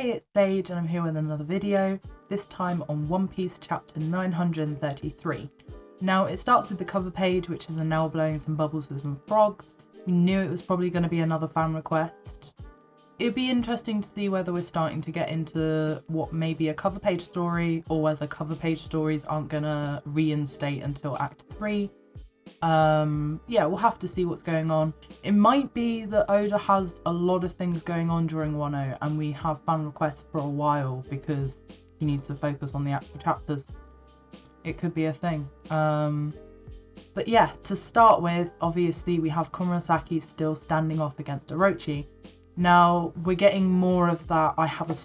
Hey, it's Sage and I'm here with another video, this time on One Piece chapter 933. Now it starts with the cover page, which is a Nell blowing some bubbles with some frogs. We knew it was probably going to be another fan request. It'd be interesting to see whether we're starting to get into what may be a cover page story, or whether cover page stories aren't going to reinstate until Act 3. Yeah, we'll have to see what's going on. It might be that Oda has a lot of things going on during 1.0 and we have fan requests for a while because he needs to focus on the actual chapters. It could be a thing. But yeah, to start with, obviously we have Komurasaki still standing off against Orochi. Now we're getting more of that I have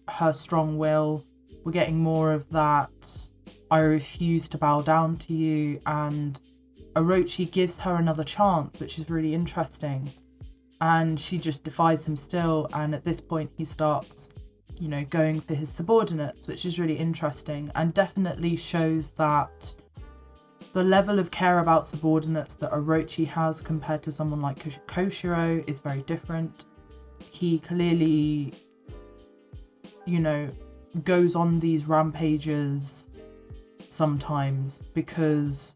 her strong will. We're getting more of that I refuse to bow down to you, and Orochi gives her another chance, which is really interesting, and she just defies him still, and at this point he starts, you know, going for his subordinates, which is really interesting and definitely shows that the level of care about subordinates that Orochi has compared to someone like Kyoshiro is very different. He clearly, you know, goes on these rampages sometimes because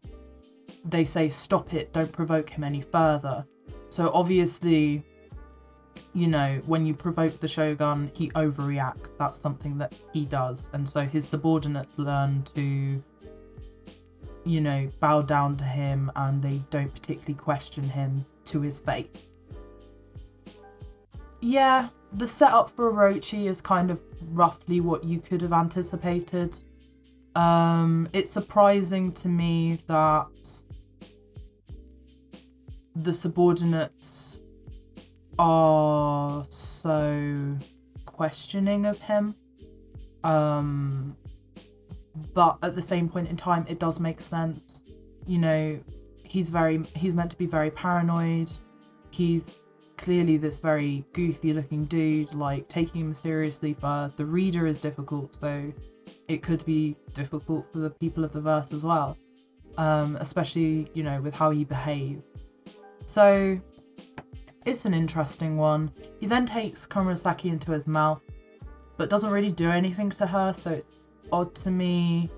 they say stop it, don't provoke him any further. So obviously, you know, when you provoke the Shogun, he overreacts. That's something that he does, and so his subordinates learn to, you know, bow down to him, and they don't particularly question him to his face. Yeah, the setup for Orochi is kind of roughly what you could have anticipated. It's surprising to me that the subordinates are so questioning of him, but at the same point in time it does make sense. You know, he's meant to be very paranoid. He's clearly this very goofy looking dude. Like, taking him seriously for the reader is difficult, so it could be difficult for the people of the verse as well, especially, you know, with how he behaves. So it's an interesting one. He then takes Komurasaki into his mouth, but doesn't really do anything to her, so it's odd to me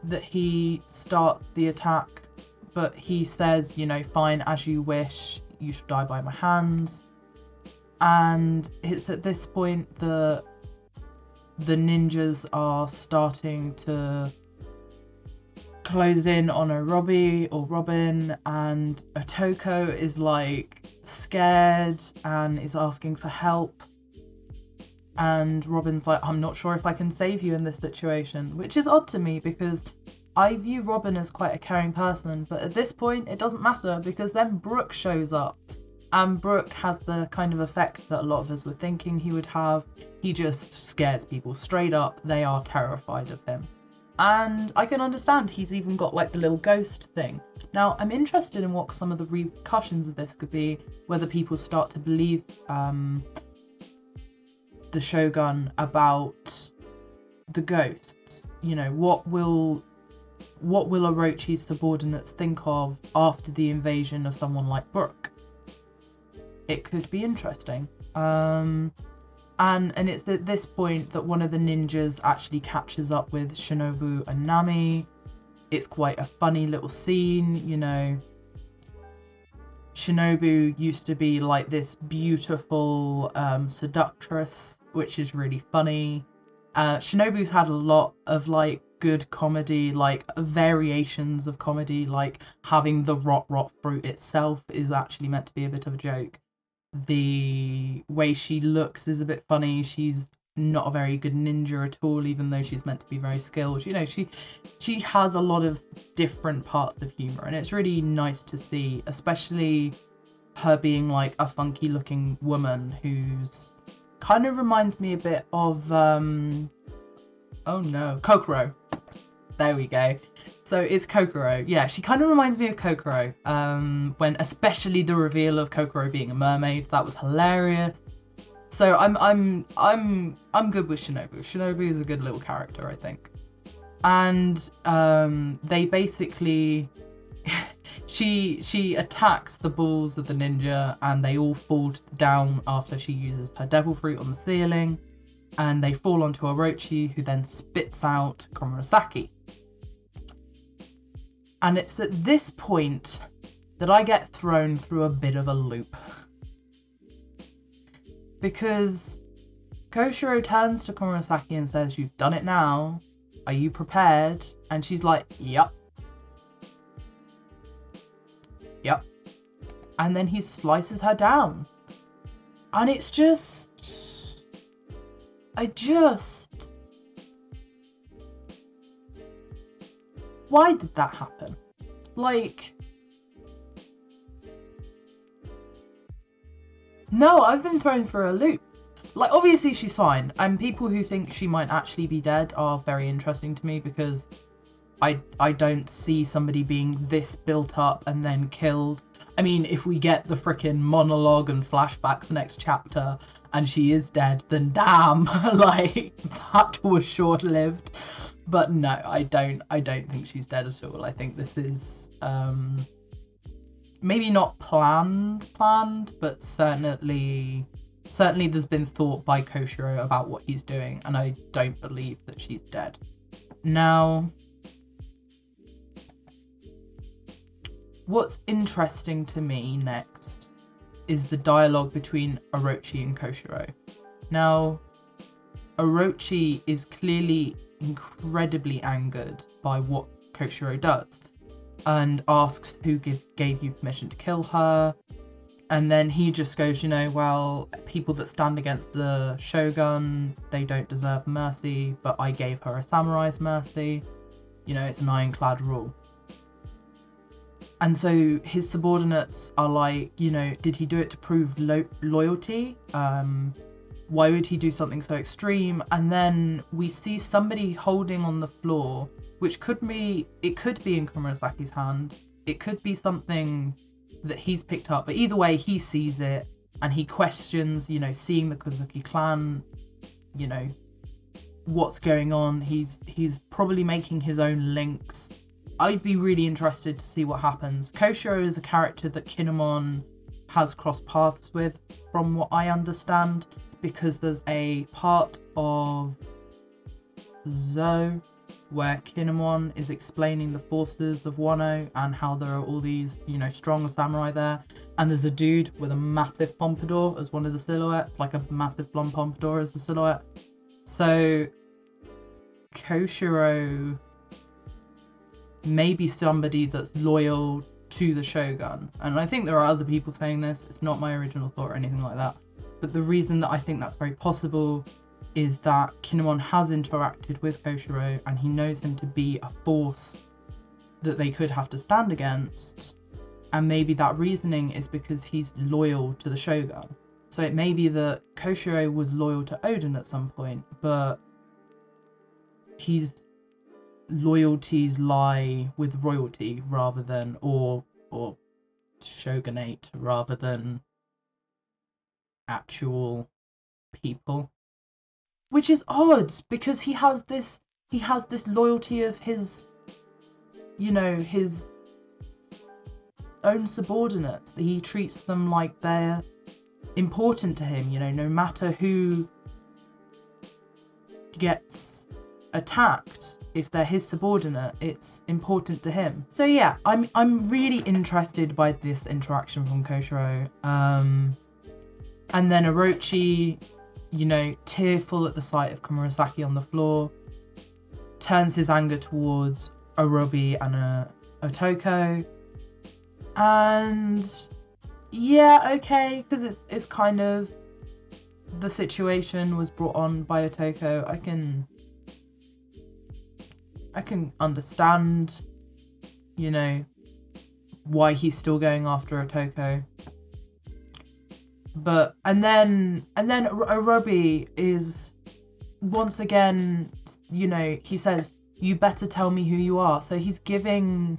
that he starts the attack, but he says, you know, fine, as you wish, you should die by my hands. And it's at this point that the ninjas are starting to close in on Robin, and Otoko is like scared and is asking for help, and Robin's like, I'm not sure if I can save you in this situation, which is odd to me because I view Robin as quite a caring person, but at this point it doesn't matter because then Brook shows up, and Brook has the kind of effect that a lot of us were thinking he would have. He just scares people straight up. They are terrified of him. And I can understand he's even got like the little ghost thing. Now, I'm interested in what some of the repercussions of this could be, whether people start to believe the Shogun about the ghosts. You know, what will Orochi's subordinates think of after the invasion of someone like Brook? It could be interesting. And it's at this point that one of the ninjas actually catches up with Shinobu and Nami. It's quite a funny little scene, you know. Shinobu used to be like this beautiful seductress, which is really funny. Shinobu's had a lot of like good comedy, like variations of comedy, like having the rot fruit itself is actually meant to be a bit of a joke. The way she looks is a bit funny. She's not a very good ninja at all, even though she's meant to be very skilled. You know, she has a lot of different parts of humor, and it's really nice to see, especially her being like a funky looking woman who's kind of reminds me a bit of oh no, Kokoro. There we go. So it's Kokoro. Yeah, she kind of reminds me of Kokoro. When especially the reveal of Kokoro being a mermaid, that was hilarious. So I'm good with Shinobu. Shinobu is a good little character, I think. And they basically she attacks the balls of the ninja, and they all fall down after she uses her devil fruit on the ceiling. and they fall onto Orochi, who then spits out komurasaki. And it's at this point that I get thrown through a bit of a loop. Because Kyoshiro turns to komurasaki and says, "You've done it now. Are you prepared?" And she's like, "Yep. Yep." And then he slices her down. And it's just... Why did that happen? Like... No, I've been thrown for a loop. Like, obviously she's fine, and people who think she might actually be dead are very interesting to me, because I don't see somebody being this built up and then killed. I mean, if we get the frickin' monologue and flashbacks next chapter and she is dead, then damn, like, that was short-lived. But no, I don't think she's dead at all. I think this is maybe not planned, but certainly there's been thought by Kyoshiro about what he's doing, and I don't believe that she's dead. Now, what's interesting to me next is the dialogue between Orochi and Kyoshiro. Now, Orochi is clearly incredibly angered by what Kyoshiro does and asks who gave you permission to kill her. And then he just goes, you know, well, people that stand against the shogun, they don't deserve mercy, but I gave her a samurai's mercy. You know, it's an ironclad rule. And so his subordinates are like, you know, did he do it to prove loyalty? Why would he do something so extreme? And then we see somebody holding on the floor, which could be in Komurasaki's hand. It could be something that he's picked up, but either way, he sees it and he questions, you know, seeing the Kozuki clan, you know, what's going on. He's probably making his own links. I'd be really interested to see what happens. Kyoshiro is a character that Kinemon has crossed paths with, from what I understand, because there's a part of Zou where Kinemon is explaining the forces of Wano and how there are all these, you know, strong samurai there. And there's a dude with a massive pompadour as one of the silhouettes, like a massive blonde pompadour as the silhouette. So Kyoshiro may be somebody that's loyal to the shogun. And I think there are other people saying this. It's not my original thought or anything like that. But the reason that I think that's very possible is that Kinemon has interacted with Kyoshiro and he knows him to be a force that they could have to stand against. And maybe that reasoning is because he's loyal to the shogun. So it may be that Kyoshiro was loyal to Oden at some point, but his loyalties lie with royalty rather than, or shogunate rather than actual people. Which is odd, because he has this loyalty of his, you know, his own subordinates. That he treats them like they're important to him, you know, no matter who gets attacked, if they're his subordinate, it's important to him. So yeah, I'm really interested by this interaction from Kyoshiro. And then Orochi, you know, tearful at the sight of Komurasaki on the floor, turns his anger towards Orobi and Otoko. And yeah, okay, because it's kind of, the situation was brought on by Otoko. I can understand, you know, why he's still going after Otoko. But and then Orobi is once again, you know, he says, "You better tell me who you are." So he's giving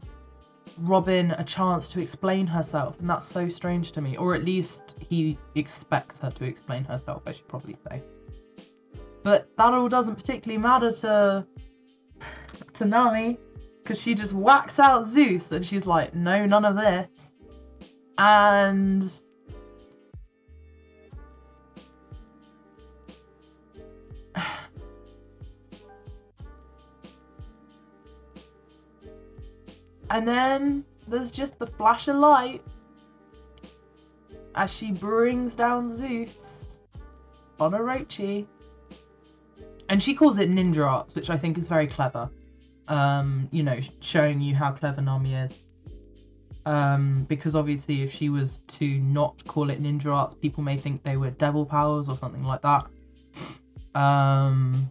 Robin a chance to explain herself, and that's so strange to me. Or at least he expects her to explain herself, I should probably say. But that all doesn't particularly matter to Nami, because she just whacks out Zeus and she's like, no, none of this. And And then there's just the flash of light as she brings down Zeus on Orochi. And she calls it ninja arts, which I think is very clever. You know, showing you how clever Nami is. Because obviously if she was to not call it ninja arts, people may think they were devil powers or something like that. And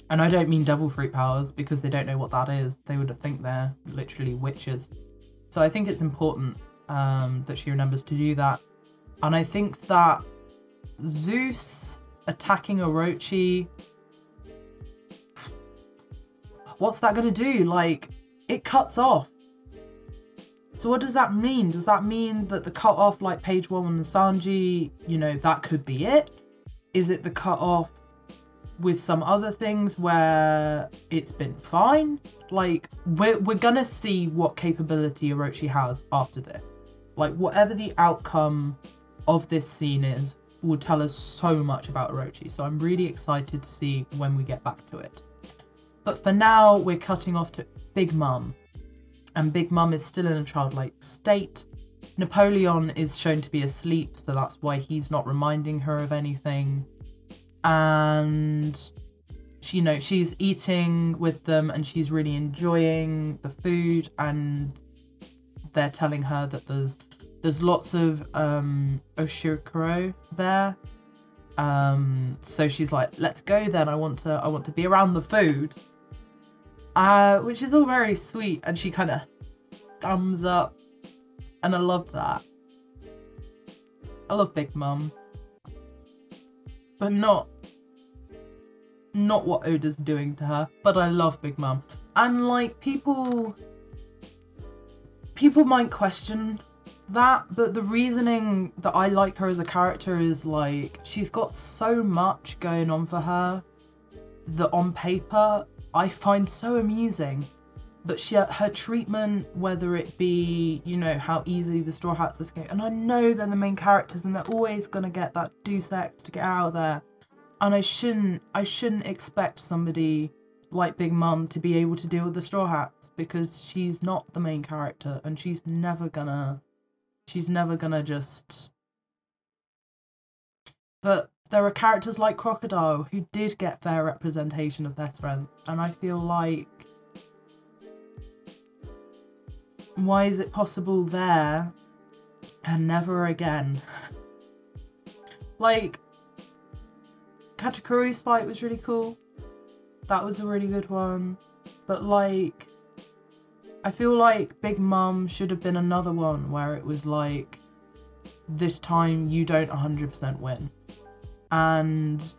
I don't mean devil fruit powers, because they don't know what that is. They would think they're literally witches. So I think it's important that she remembers to do that. And I think that Zeus attacking Orochi, what's that going to do? Like, it cuts off. So what does that mean? Does that mean that the cut off, like page 1 on the Sanji, you know, that could be it? Is it the cut off with some other things where it's been fine? Like, we're gonna see what capability Orochi has after this. Like, whatever the outcome of this scene is will tell us so much about Orochi. So I'm really excited to see when we get back to it. But for now, we're cutting off to Big Mum. And Big Mum is still in a childlike state. Napoleon is shown to be asleep, so that's why he's not reminding her of anything. And she, you know, she's eating with them and she's really enjoying the food, and they're telling her that there's lots of oshirokuro there. So she's like, let's go then, I want to be around the food. Which is all very sweet, and she kind of thumbs up, and I love that. I love Big Mum, but not what Oda's doing to her, but I love Big Mum. And like, people might question that, but the reasoning that I like her as a character is like, she's got so much going on for her that on paper I find so amusing, but her treatment, whether it be, you know, how easily the Straw Hats escape, and I know they're the main characters and they're always gonna get that deus ex to get out of there, and I shouldn't expect somebody like Big Mum to be able to deal with the Straw Hats, because she's not the main character, and she's never gonna just. But there are characters like Crocodile who did get fair representation of their strength, and I feel like, why is it possible there and never again? Like, Katakuri's fight was really cool. That was a really good one. But like, I feel like Big Mum should have been another one where it was like, this time you don't 100% win. And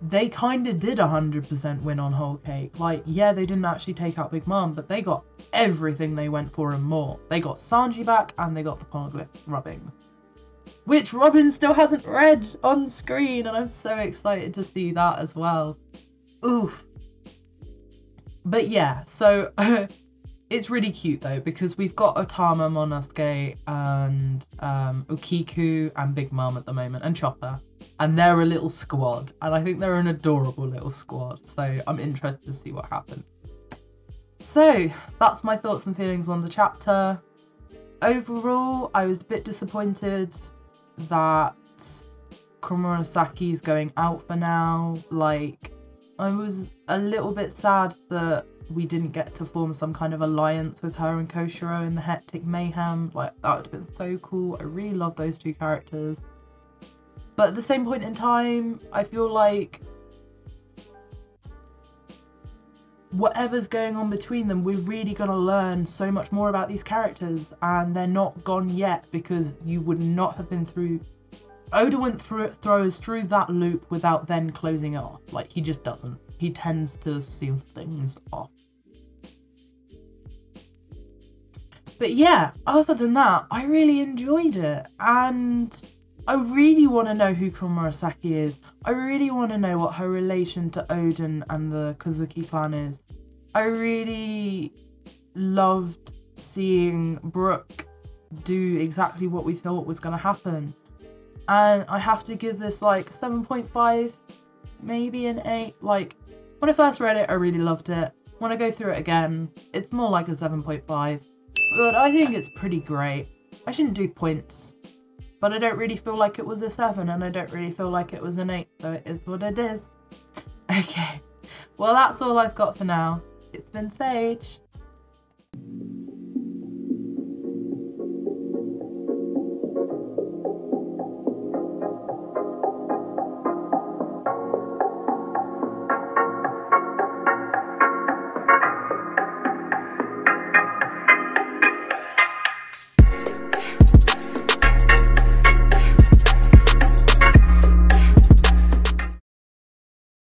they kind of did 100% win on Whole Cake. Like, yeah, they didn't actually take out Big Mum, but they got everything they went for and more. They got Sanji back, and they got the poneglyph rubbings, which Robin still hasn't read on screen, and I'm so excited to see that as well. Oof. But yeah, so it's really cute though, because we've got Otama, Monosuke, and Ukiku, and Big Mum at the moment, and Chopper. And they're a little squad, and I think they're an adorable little squad, so I'm interested to see what happens. So that's my thoughts and feelings on the chapter. Overall, I was a bit disappointed that Komurasaki is going out for now. Like, I was a little bit sad that we didn't get to form some kind of alliance with her and Kyoshiro in the Hectic Mayhem. Like, that would have been so cool. I really love those two characters. But at the same point in time, I feel like whatever's going on between them, we're really going to learn so much more about these characters, and they're not gone yet, because you would not have been through... Oda wouldn't throw us through that loop without then closing it off. Like, he just doesn't. He tends to seal things off. But yeah, other than that, I really enjoyed it, and I really want to know who Komurasaki is. I really want to know what her relation to Oden and the Kozuki clan is. I really loved seeing Brook do exactly what we thought was going to happen. And I have to give this like 7.5, maybe an 8. Like, when I first read it, I really loved it. When I go through it again, it's more like a 7.5, but I think it's pretty great. I shouldn't do points, but I don't really feel like it was a 7 and I don't really feel like it was an 8, so it is what it is. Okay, well that's all I've got for now. It's been Sage.